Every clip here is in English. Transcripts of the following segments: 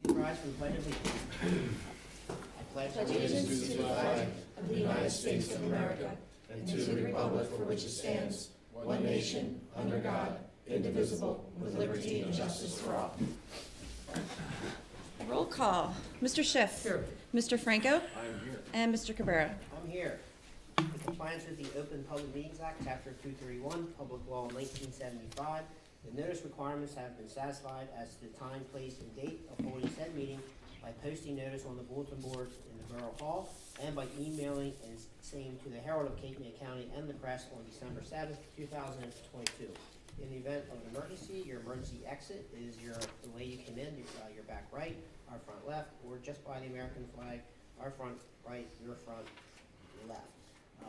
Rise for the pledge of allegiance. I pledge allegiance to the flag of the United States of America and to the republic for which it stands, one nation, under God, indivisible, with liberty and justice for all. Roll call. Mr. Schiff. Here. Mr. Franco. I am here. And Mr. Cabrera. I'm here. In compliance with the Open Public Meetings Act, Chapter 231, Public Law 1975, the notice requirements have been satisfied as to the time, place, and date of holding said meeting by posting notice on the bulletin board in the Borough Hall and by emailing and same to the Herald of Cape May County and the press on December 7th, 2022. In the event of an emergency, your emergency exit is the way you came in, your back right, our front left, or just by the American flag, our front right, your front left.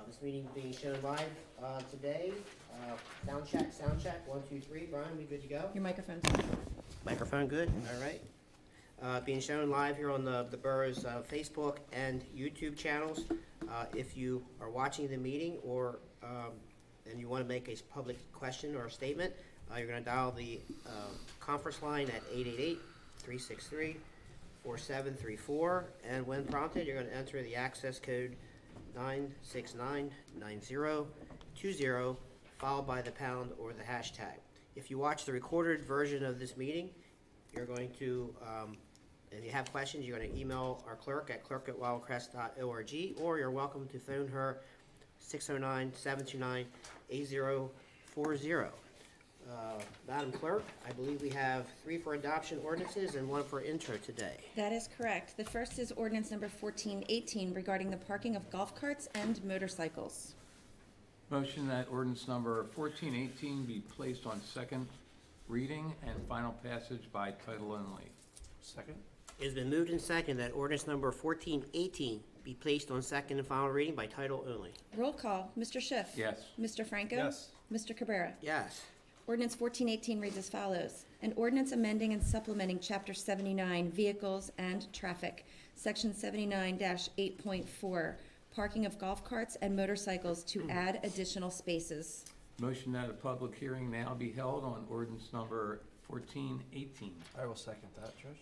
This meeting being shown live today. Sound check, 1, 2, 3. Brian, we good to go? Your microphone's Microphone good, all right. Being shown live here on the borough's Facebook and YouTube channels. If you are watching the meeting or and you want to make a public question or a statement, you're going to dial the conference line at 888-363-4734, and when prompted, you're going to enter the access code 9699020, followed by the pound or the hashtag. If you watch the recorded version of this meeting, you're going to, if you have questions, you're going to email our clerk at clerk@wildcrest.org, or you're welcome to phone her 609-729-8040. Madam Clerk, I believe we have 3 for adoption ordinances and 1 for intro today. That is correct. The first is ordinance number 1418 regarding the parking of golf carts and motorcycles. Motion that ordinance number 1418 be placed on second reading and final passage by title only. Second. It has been moved and seconded that ordinance number 1418 be placed on second and final reading by title only. Roll call. Mr. Schiff. Yes. Mr. Franco. Yes. Mr. Cabrera. Yes. Ordinance 1418 reads as follows. An ordinance amending and supplementing Chapter 79, Vehicles and Traffic, Section 79-8.4, Parking of Golf Carts and Motorcycles to add additional spaces. Motion that a public hearing now be held on ordinance number 1418. I will second that, Trish.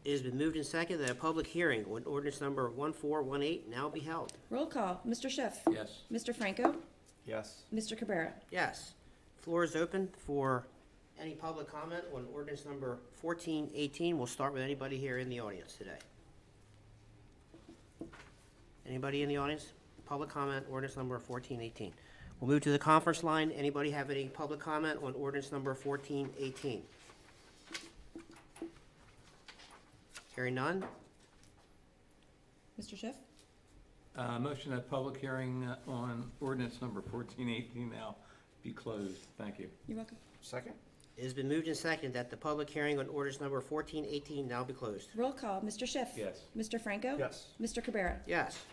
It has been moved and seconded that a public hearing on ordinance number 1418 now be held. Roll call. Mr. Schiff. Yes. Mr. Franco. Yes. Mr. Cabrera. Yes. Floor is open for any public comment on ordinance number 1418. We'll start with anybody here in the audience today. Anybody in the audience? Public comment, ordinance number 1418. We'll move to the conference line. Anybody have any public comment on ordinance number 1418? Hearing none? Mr. Schiff. Motion that public hearing on ordinance number 1418 now be closed. Thank you. You're welcome. Second? It has been moved and seconded that the public hearing on ordinance number 1418 now be closed. Roll call. Mr. Schiff. Yes. Mr. Franco. Yes. Mr. Cabrera. Yes.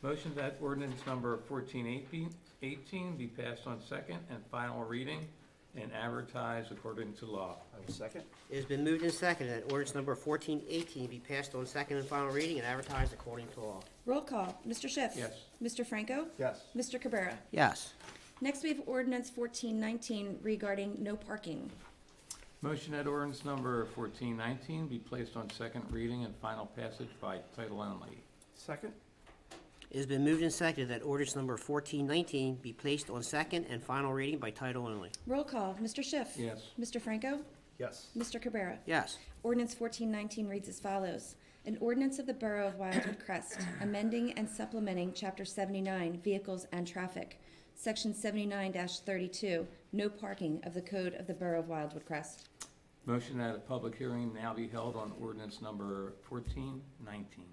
Motion that ordinance number 1418 be passed on second and final reading and advertised according to law. I will second. It has been moved and seconded that ordinance number 1418 be passed on second and final reading and advertised according to law. Roll call. Mr. Schiff. Yes. Mr. Franco. Yes. Mr. Cabrera. Yes. Next, we have ordinance 1419 regarding no parking. Motion that ordinance number 1419 be placed on second reading and final passage by title only. Second? It has been moved and seconded that ordinance number 1419 be placed on second and final reading by title only. Roll call. Mr. Schiff. Yes. Mr. Franco. Yes. Mr. Cabrera. Yes. Ordinance 1419 reads as follows. An ordinance of the Borough of Wildwood Crest, amending and supplementing Chapter 79, Vehicles and Traffic, Section 79-32, no parking of the Code of the Borough of Wildwood Crest. Motion that a public hearing now be held on ordinance number 1419.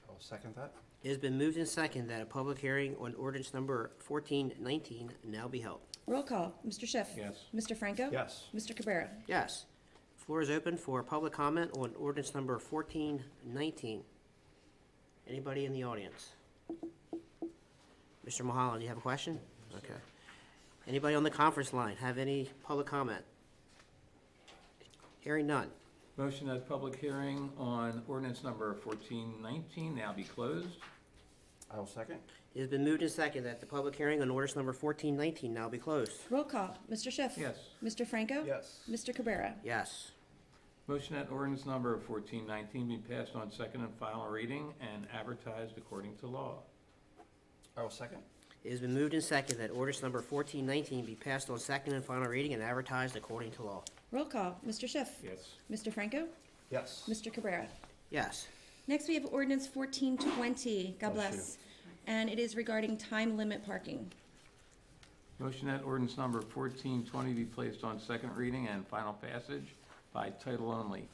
I will second that. It has been moved and seconded that a public hearing on ordinance number 1419 now be held. Roll call. Mr. Schiff. Yes. Mr. Franco. Yes. Mr. Cabrera. Yes. Floor is open for public comment on ordinance number 1419. Anybody in the audience? Mr. Mulholland, you have a question? Okay. Anybody on the conference line have any public comment? Hearing none. Motion that public hearing on ordinance number 1419 now be closed. I will second. It has been moved and seconded that the public hearing on ordinance number 1419 now be closed. Roll call. Mr. Schiff. Yes. Mr. Franco. Yes. Mr. Cabrera. Yes. Motion that ordinance number 1419 be passed on second and final reading and advertised according to law. I will second. It has been moved and seconded that ordinance number 1419 be passed on second and final reading and advertised according to law. Roll call, Mr. Schiff. Yes. Mr. Franco. Yes. Mr. Cabrera. Yes. Next, we have ordinance 1420. God Bless bless. And it is regarding time limit parking. Motion that ordinance number 1420 be placed on second reading and final passage by title only.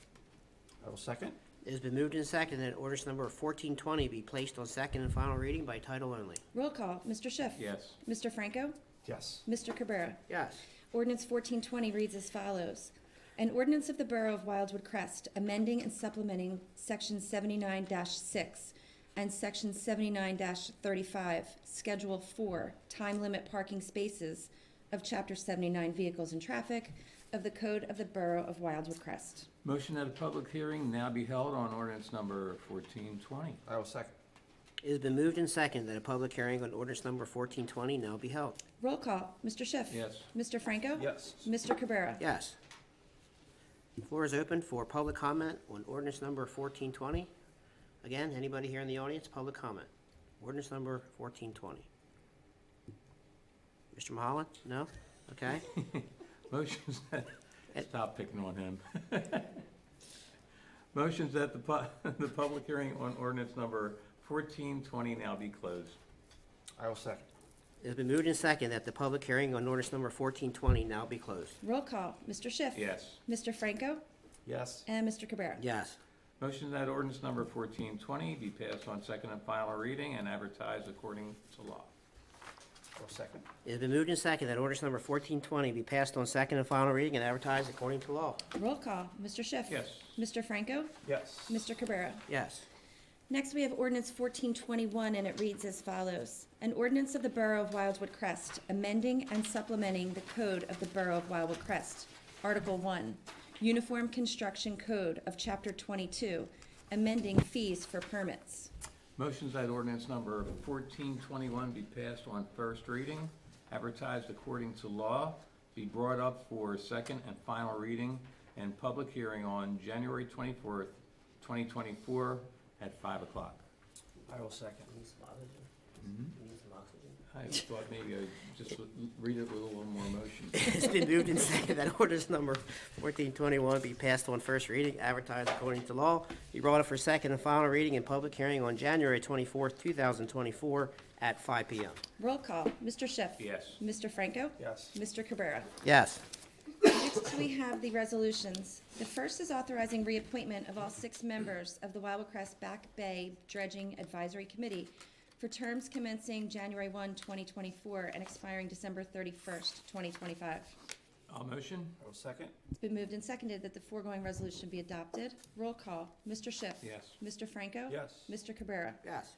I will second. It has been moved and seconded that ordinance number 1420 be placed on second and final reading by title only. Roll call, Mr. Schiff. Yes. Mr. Franco. Yes. Mr. Cabrera. Yes. Ordinance 1420 reads as follows. An ordinance of the Borough of Wildwood Crest amending and supplementing Section 79-6 and Section 79-35, Schedule 4, time limit parking spaces of Chapter 79 Vehicles and Traffic of the Code of the Borough of Wildwood Crest. Motion that a public hearing now be held on ordinance number 1420. I will second. It has been moved and seconded that a public hearing on ordinance number 1420 now be held. Roll call, Mr. Schiff. Yes. Mr. Franco. Yes. Mr. Cabrera. Yes. The floor is open for public comment on ordinance number 1420. Again, anybody here in the audience, public comment. Ordinance number 1420. Mr. Mulholland? No? Okay. Motions that, stop picking on him. Motions that the public hearing on ordinance number 1420 now be closed. I will second. It has been moved and seconded that the public hearing on ordinance number 1420 now be closed. Roll call, Mr. Schiff. Yes. Mr. Franco. Yes. And Mr. Cabrera. Yes. Motion that ordinance number 1420 be passed on second and final reading and advertised according to law. I will second. It has been moved and seconded that ordinance number 1420 be passed on second and final reading and advertised according to law. Roll call, Mr. Schiff. Yes. Mr. Franco. Yes. Mr. Cabrera. Yes. Next, we have ordinance 1421, and it reads as follows. An ordinance of the Borough of Wildwood Crest, amending and supplementing the code of the Borough of Wildwood Crest. Article 1, Uniform Construction Code of Chapter 22, amending fees for permits. Motions that ordinance number 1421 be passed on first reading, advertised according to law, be brought up for second and final reading and public hearing on January 24th, 2024 at 5 o'clock. I will second. Need some oxygen? Mhm. Need some oxygen? I thought maybe I'd just read it with a little more emotion. It's been moved and seconded that ordinance number 1421 be passed on first reading, advertised according to law, be brought up for second and final reading and public hearing on January 24th, 2024 at 5 p.m. Roll call, Mr. Schiff. Yes. Mr. Franco. Yes. Mr. Cabrera. Yes. Next, we have the resolutions. The first is authorizing reappointment of all 6 members of the Wildwood Crest Back Bay Dredging Advisory Committee for terms commencing January 1, 2024, and expiring December 31st, 2025. I'll motion. I will second. It's been moved and seconded that the foregoing resolution be adopted. Roll call, Mr. Schiff. Yes. Mr. Franco. Yes. Mr. Cabrera. Yes.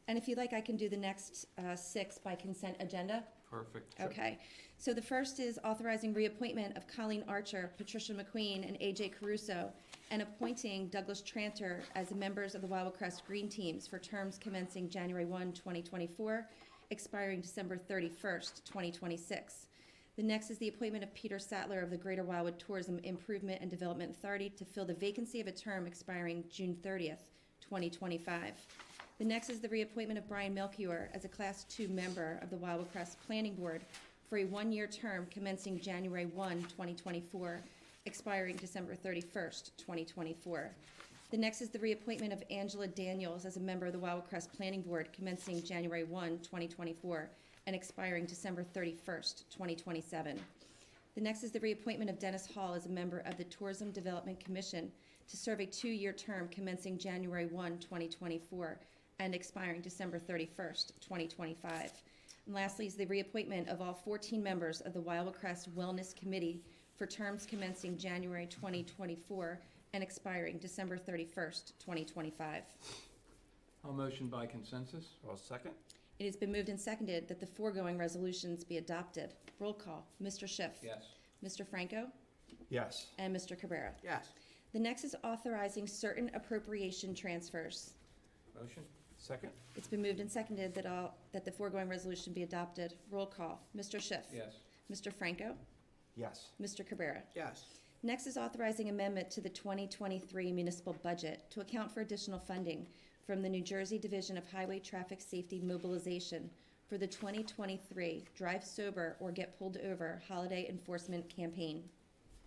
And if you'd like, I can do the next 6 by consent agenda. Perfect. Okay, so the first is authorizing reappointment of Colleen Archer, Patricia McQueen, and AJ Caruso, and appointing Douglas Tranter as members of the Wildwood Crest Green Teams for terms commencing January 1, 2024, expiring December 31st, 2026. The next is the appointment of Peter Sattler of the Greater Wildwood Tourism Improvement and Development Authority to fill the vacancy of a term expiring June 30th, 2025. The next is the reappointment of Brian Melchior as a Class 2 member of the Wildwood Crest Planning Board for a 1-year term commencing January 1, 2024, expiring December 31st, 2024. The next is the reappointment of Angela Daniels as a member of the Wildwood Crest Planning Board commencing January 1, 2024, and expiring December 31st, 2027. The next is the reappointment of Dennis Hall as a member of the Tourism Development Commission to serve a 2-year term commencing January 1, 2024, and expiring December 31st, 2025. And lastly is the reappointment of all 14 members of the Wildwood Crest Wellness Committee for terms commencing January 2024 and expiring December 31st, 2025. I'll motion by consensus. I will second. It has been moved and seconded that the foregoing resolutions be adopted. Roll call, Mr. Schiff. Yes. Mr. Franco. Yes. And Mr. Cabrera. Yes. The next is authorizing certain appropriation transfers. Motion. Second. It's been moved and seconded that the foregoing resolution be adopted. Roll call, Mr. Schiff. Yes. Mr. Franco. Yes. Mr. Cabrera. Yes. Next is authorizing amendment to the 2023 municipal budget to account for additional funding from the New Jersey Division of Highway Traffic Safety Mobilization for the 2023 Drive Sober or Get Pulled Over Holiday Enforcement Campaign.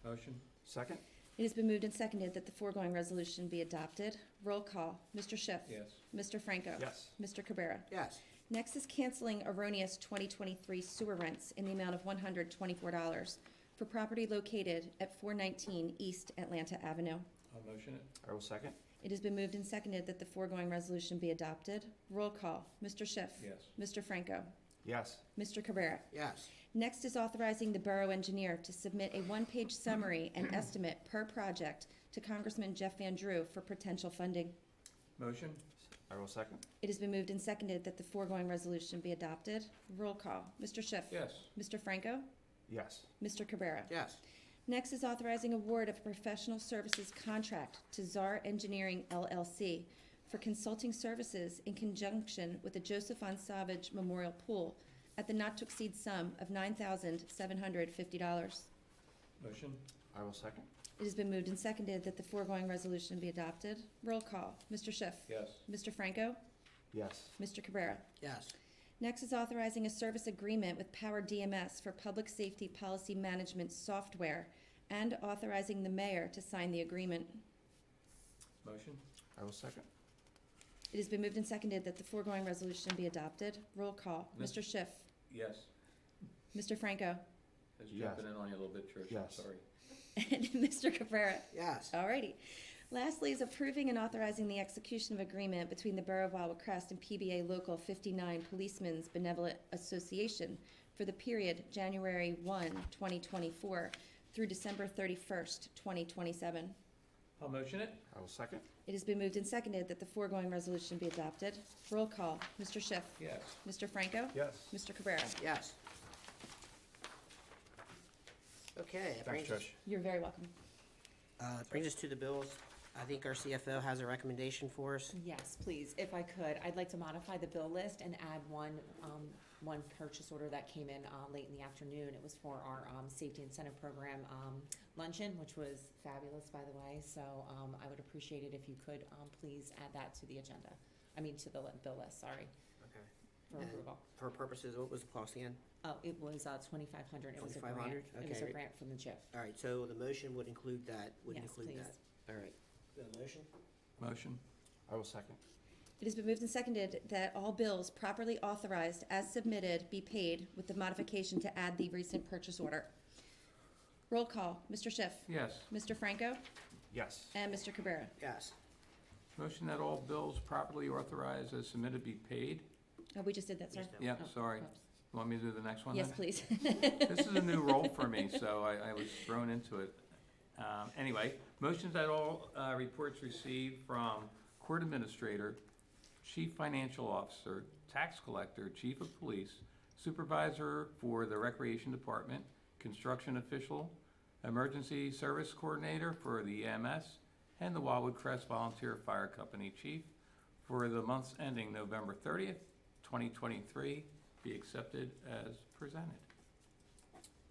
Motion? Second? It has been moved and seconded that the foregoing resolution be adopted. Roll call. Mr. Schiff. Yes. Mr. Franco. Yes. Mr. Cabrera. Yes. Next is canceling erroneous 2023 sewer rents in the amount of $124 for property located at 419 East Atlanta Avenue. I'll motion it. I will second. It has been moved and seconded that the foregoing resolution be adopted. Roll call. Mr. Schiff. Yes. Mr. Franco. Yes. Mr. Cabrera. Yes. Next is authorizing the borough engineer to submit a one-page summary and estimate per project to Congressman Jeff Van Drew for potential funding. Motion? I will second. It has been moved and seconded that the foregoing resolution be adopted. Roll call. Mr. Schiff. Yes. Mr. Franco. Yes. Mr. Cabrera. Yes. Next is authorizing award of a professional services contract to Czar Engineering LLC for consulting services in conjunction with the Joseph on Savage Memorial Pool at the not-to-exceed sum of $9,750. Motion? I will second. It has been moved and seconded that the foregoing resolution be adopted. Roll call. Mr. Schiff. Yes. Mr. Franco. Yes. Mr. Cabrera. Yes. Next is authorizing a service agreement with Power DMS for public safety policy management software and authorizing the mayor to sign the agreement. Motion? I will second. It has been moved and seconded that the foregoing resolution be adopted. Roll call. Miss- Mr. Schiff. Yes. Mr. Franco. I was Yes. jumping in on you a little bit, Trish. I'm Yes. sorry. And Mr. Cabrera. Yes. Alrighty. Lastly is approving and authorizing the execution of agreement between the Borough of Wildwood Crest and PBA Local 59 Policemen's Benevolent Association for the period January 1, 2024 through December 31st, 2027. I'll motion it. I will second. It has been moved and seconded that the foregoing resolution be adopted. Roll call. Mr. Schiff. Yes. Mr. Franco. Yes. Mr. Cabrera. Yes. Okay, that Thanks, brings us, Trish. You're very welcome. brings us to the bills. I think our CFO has a recommendation for us. Yes, please, if I could, I'd like to modify the bill list and add one purchase order that came in late in the afternoon. It was for our safety incentive program luncheon, which was fabulous, by the way. So I would appreciate it if you could please add that to the agenda. I mean, to the bill list, sorry, Okay. for And approval. For purposes, what was the cost again? Oh, it was $2,500. It was a grant. $2,500? It was a Okay. grant from the JIF. All right, so the motion would include that, would Yes, include please. that. All right. The motion? Motion? I will second. It has been moved and seconded that all bills properly authorized as submitted be paid with the modification to add the recent purchase order. Roll call. Mr. Schiff. Yes. Mr. Franco. Yes. And Mr. Cabrera. Yes. Motion that all bills properly authorized as submitted be paid. Oh, we just did that, sir. Yes, Yeah, Oh, sorry. oops. Want me to do the next one Yes, then? please. This is a new role for me, so I was thrown into it. Anyway, motions that all reports received from court administrator, chief financial officer, tax collector, chief of police, supervisor for the recreation department, construction official, emergency service coordinator for the EMS, and the Wildwood Crest Volunteer Fire Company chief for the months ending November 30th, 2023, be accepted as presented.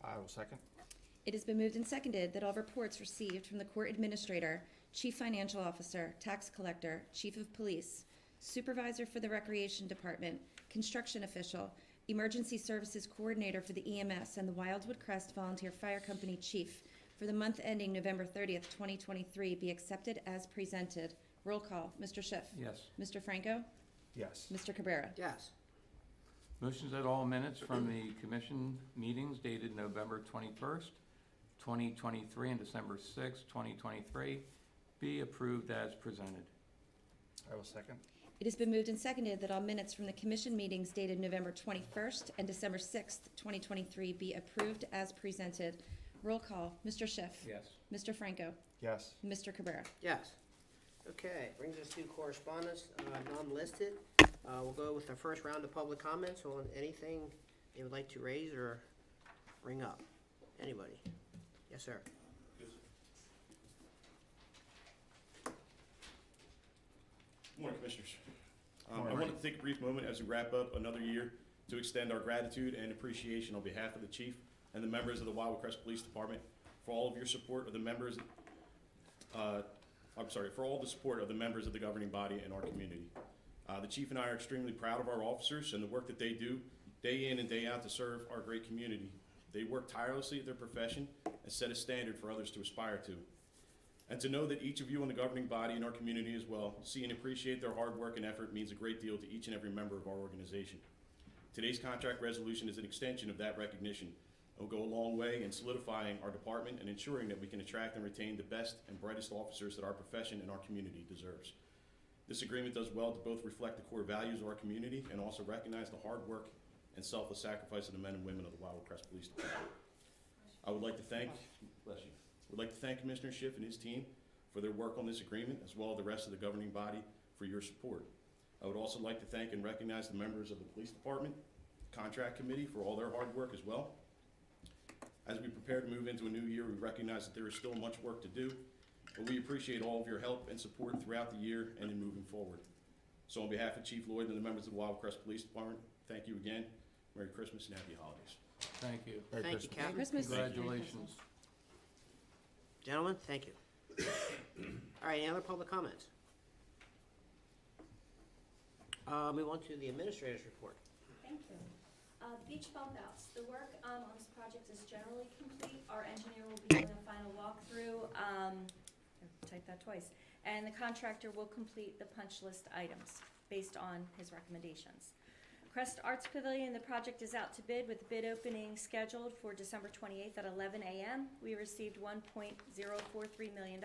I will second. It has been moved and seconded that all reports received from the court administrator, chief financial officer, tax collector, chief of police, supervisor for the recreation department, construction official, emergency services coordinator for the EMS, and the Wildwood Crest Volunteer Fire Company chief for the month ending November 30th, 2023 be accepted as presented. Roll call. Mr. Schiff. Yes. Mr. Franco. Yes. Mr. Cabrera. Yes. Motions that all minutes from the commission meetings dated November 21st, 2023 and December 6th, 2023 be approved as presented. I will second. It has been moved and seconded that all minutes from the commission meetings dated November 21st and December 6th, 2023 be approved as presented. Roll call. Mr. Schiff. Yes. Mr. Franco. Yes. Mr. Cabrera. Yes. Okay, brings us to correspondence, non-listed. We'll go with the first round of public comments on anything they would like to raise or bring up. Anybody? Yes, sir. Morning, Commissioners. I Morning. wanted to take a brief moment as we wrap up another year to extend our gratitude and appreciation on behalf of the Chief and the members of the Wildwood Crest Police Department for all of your support of the members, for all the support of the members of the governing body and our community. The chief and I are extremely proud of our officers and the work that they do day in and day out to serve our great community. They work tirelessly at their profession and set a standard for others to aspire to. And to know that each of you in the governing body and our community as well see and appreciate their hard work and effort means a great deal to each and every member of our organization. Today's contract resolution is an extension of that recognition. It will go a long way in solidifying our department and ensuring that we can attract and retain the best and brightest officers that our profession and our community deserves. This agreement does well to both reflect the core values of our community and also recognize the hard work and selfless sacrifice of the men and women of the Wildwood Crest Police Department. I would like to thank, Commissioner Schiff and his team for their work on this agreement, as well as the rest of the governing body for your support. I would also like to thank and recognize the members of the Police Department Contract Committee for all their hard work as well. As we prepare to move into a new year, we recognize that there is still much work to do, but we appreciate all of your help and support throughout the year and in moving forward. So on behalf of Chief Lloyd and the members of the Wildwood Crest Police Department, thank you again. Merry Christmas and Happy Holidays. Thank you. Thank you, Merry Captain. Christmas. Congratulations. Gentlemen, thank you. All right, any other public comments? Move on to the administrator's report. Thank you. Beach bump outs. The work on this project is generally complete. Our engineer will be doing a final walkthrough, I typed that twice, and the contractor will complete the punch list items based on his recommendations. Crest Arts Pavilion, the project is out to bid with bid opening scheduled for December 28th at 11 a.m. We received $1.043 million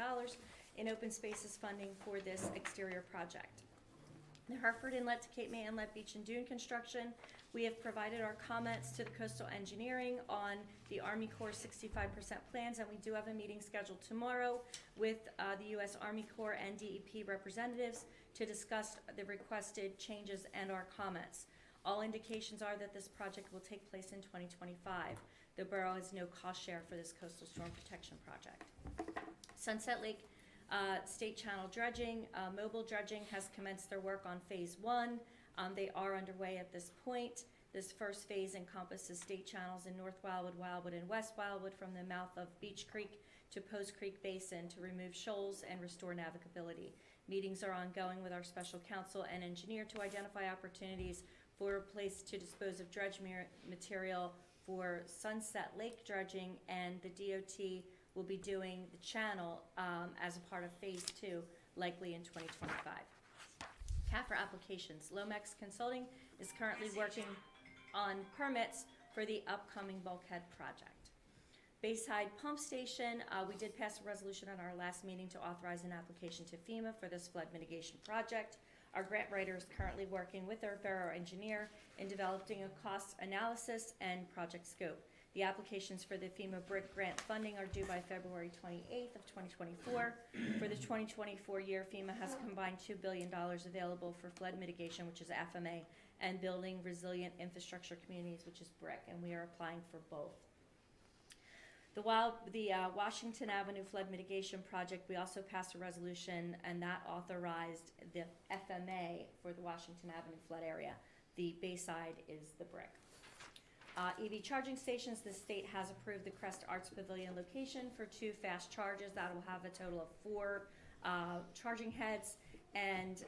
in open spaces funding for this exterior project. The Hartford Inlet to Cape May Inlet Beach and Dune construction, we have provided our comments to the coastal engineering on the Army Corps 65% plans, and we do have a meeting scheduled tomorrow with the U.S. Army Corps and DEP representatives to discuss the requested changes and our comments. All indications are that this project will take place in 2025. The borough has no cost share for this coastal storm protection project. Sunset Lake State Channel dredging, mobile dredging has commenced their work on phase 1. They are underway at this point. This first phase encompasses state channels in North Wildwood, Wildwood, and West Wildwood from the mouth of Beach Creek to Post Creek Basin to remove shoals and restore navigability. Meetings are ongoing with our special counsel and engineer to identify opportunities for a place to dispose of dredge material for Sunset Lake dredging, and the DOT will be doing the channel as a part of phase 2, likely in 2025. CAFR applications. Lomex Consulting is currently working on permits for the upcoming bulkhead project. Bayside Pump Station, we did pass a resolution on our last meeting to authorize an application to FEMA for this flood mitigation project. Our grant writer is currently working with our borough engineer in developing a cost analysis and project scope. The applications for the FEMA BRIC grant funding are due by February 28th of 2024. For the 2024 year, FEMA has combined $2 billion available for flood mitigation, which is FMA, and building resilient infrastructure communities, which is BRIC, and we are applying for both. The Washington Avenue Flood Mitigation Project, we also passed a resolution, and that authorized the FMA for the Washington Avenue flood area. The Bayside is the BRIC. EV charging stations, the state has approved the Crest Arts Pavilion location for 2 fast charges. That will have a total of 4 charging heads, and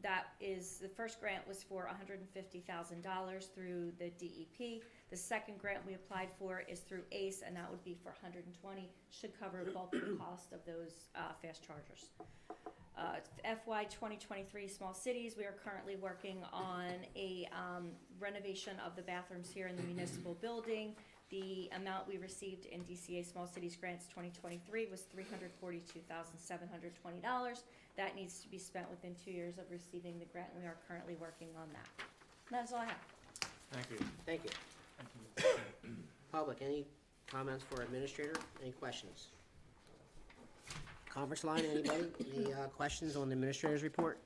that is, the first grant was for $150,000 through the DEP. The second grant we applied for is through ACE, and that would be for $120,000. Should cover the bulk of the cost of those fast chargers. FY 2023 Small Cities, we are currently working on a renovation of the bathrooms here in the municipal building. The amount we received in DCA Small Cities Grants 2023 was $342,720. That needs to be spent within 2 years of receiving the grant, and we are currently working on that. That's all I have. Thank you. Thank you. Public, any comments for administrator? Any questions? Conference line, anybody? Any questions on the administrator's report?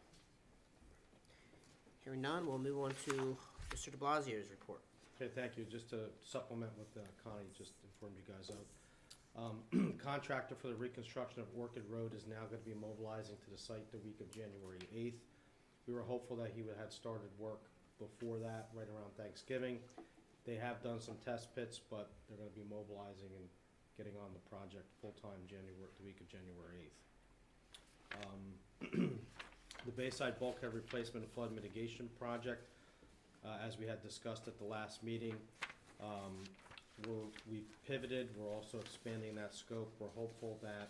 Hearing none, we'll move on to Mr. de Blasio's report. Okay, thank you. Just to supplement what Connie just informed you guys of. Contractor for the reconstruction of Orchid Road is now going to be mobilizing to the site the week of January 8th. We were hopeful that he would have started work before that, right around Thanksgiving. They have done some test pits, but they're going to be mobilizing and getting on the project full-time the week of January 8th. The Bayside Bulkhead Replacement and Flood Mitigation Project, as we had discussed at the last meeting, we've pivoted, we're also expanding that scope. We're hopeful that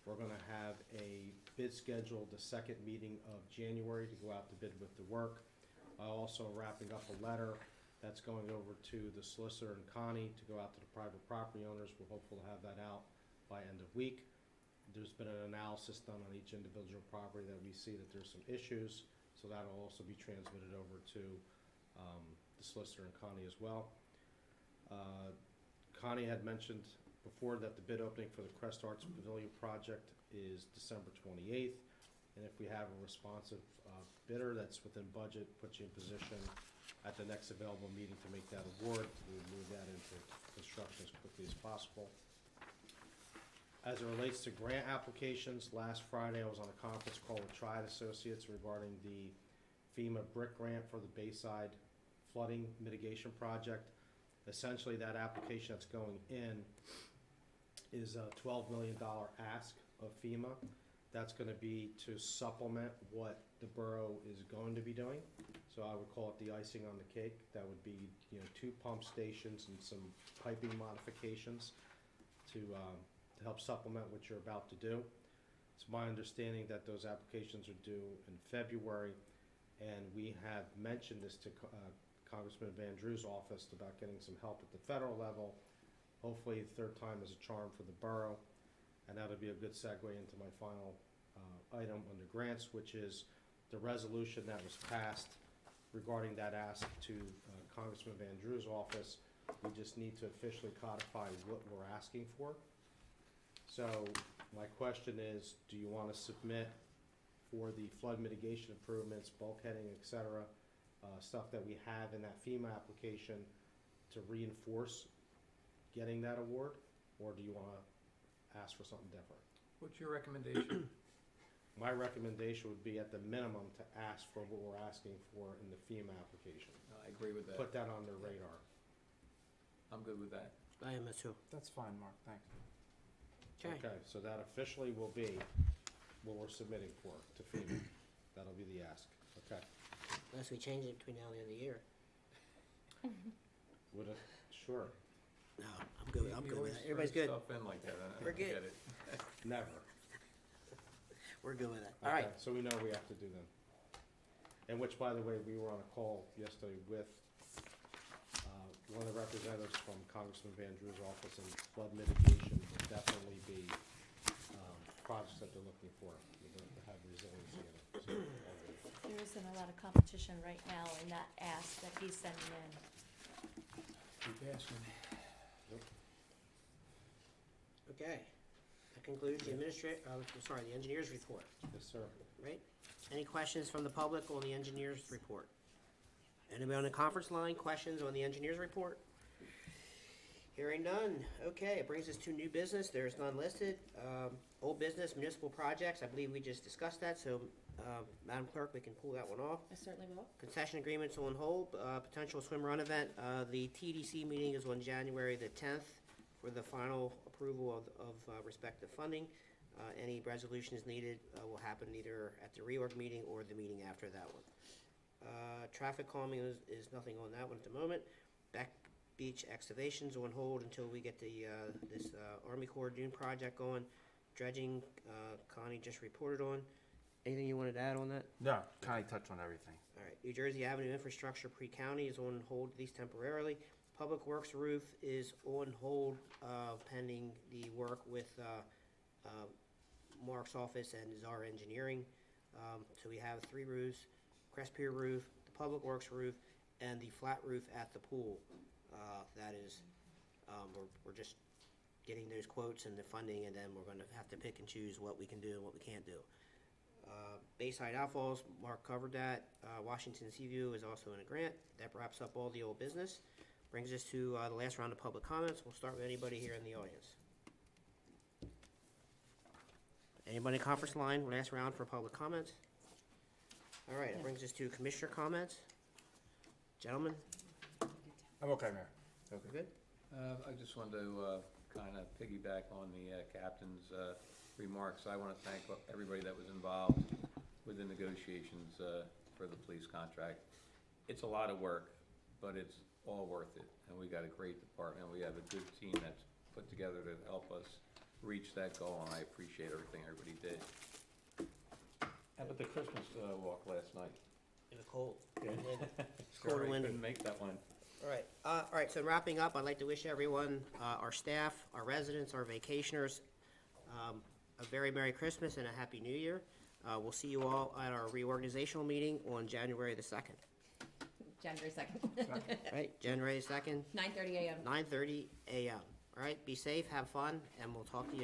we're gonna have a bid scheduled the second meeting of January to go out to bid with the work. Also wrapping up a letter that's going over to the solicitor and Connie to go out to the private property owners. We're hopeful to have that out by end of week. There's been an analysis done on each individual property that we see that there's some issues, so that'll also be transmitted over to the solicitor and Connie as well. Connie had mentioned before that the bid opening for the Crest Arts Pavilion project is December 28th, and if we have a responsive bidder that's within budget, puts you in position at the next available meeting to make that award. We move that into construction as quickly as possible. As it relates to grant applications, last Friday I was on a conference call with Triad Associates regarding the FEMA brick grant for the Bayside flooding mitigation project. Essentially, that application that's going in is a $12 million ask of FEMA. That's gonna be to supplement what the borough is going to be doing. So I would call it the icing on the cake. That would be, 2 pump stations and some piping modifications to help supplement what you're about to do. It's my understanding that those applications are due in February, and we have mentioned this to Congressman Van Drew's office about getting some help at the federal level. Hopefully, the third time is a charm for the borough, and that'll be a good segue into my final item under grants, which is the resolution that was passed regarding that ask to Congressman Van Drew's office. We just need to officially codify what we're asking for. So my question is, do you want to submit for the flood mitigation improvements, bulkheading, et cetera, stuff that we have in that FEMA application to reinforce getting that award? Or do you want to ask for something different? What's your recommendation? My recommendation would be at the minimum to ask for what we're asking for in the FEMA application. I agree with that. Put that on their radar. I'm good with that. I am too. That's fine, Mark, thanks. Okay, so that officially will be what we're submitting for to FEMA. That'll be the ask. Okay. Unless we change it between now and the end of the year. Would it? Sure. No, I'm good, I'm You good with always that. Everybody's throw good. Stuff in like that. I We're don't good. get it. Never. We're good with that. All right. Okay, so we know we have to do them. And which, by the way, we were on a call yesterday with one of the representatives from Congressman Van Drew's office, and flood mitigation will definitely be projects that they're looking for. They're going to have resiliency in it. So, There isn't a lot of competition right now in that ask that he's sending in. Keep asking. Okay. That concludes the the engineer's report, yes, sir. right? Any questions from the public on the engineer's report? Anybody on the conference line, questions on the engineer's report? Hearing none. Okay, it brings us to new business. There's none listed. Old business, municipal projects, I believe we just discussed that, so, Madam Clerk, we can pull that one off. I certainly will. Concession agreements on hold, potential swim run event. The TDC meeting is on January the 10th for the final approval of respective funding. Any resolutions needed will happen either at the reorg meeting or the meeting after that one. Traffic calming is nothing on that one at the moment. Back Beach excavations on hold until we get the this Army Corps dune project going. Dredging, Connie just reported on. Anything you wanted to add on that? No, Connie touched on everything. All right, New Jersey Avenue infrastructure pre-county is on hold, at least temporarily. Public Works roof is on hold pending the work with Mark's office and Czar Engineering. So we have 3 roofs, Crest Pier roof, the Public Works roof, and the flat roof at the pool. That is, we're just getting those quotes and the funding, and then we're gonna have to pick and choose what we can do and what we can't do. Bayside Outfalls, Mark covered that. Washington Seaview is also in a grant. That wraps up all the old business. Brings us to the last round of public comments. We'll start with anybody here in the audience. Anybody in conference line, last round for public comments? All right, it brings us to commissioner comments. Gentlemen, I'm okay, Mayor. we're good? I just wanted to kind of piggyback on the captain's remarks, I want to thank everybody that was involved with the negotiations for the police contract. It's a lot of work, but it's all worth it, and we got a great department. We have a good team that's put together to help us reach that goal, and I appreciate everything everybody did. How about the Christmas walk last night? In the cold. Yeah. Cold Sorry, I wind. couldn't make that one. All right, so wrapping up, I'd like to wish everyone, our staff, our residents, our vacationers, a very Merry Christmas and a Happy New Year. We'll see you all at our reorganizational meeting on January the 2nd. January 2nd, Right, January 2nd, 9:30 a.m. 9:30 a.m. All right, be safe, have fun, and we'll talk to you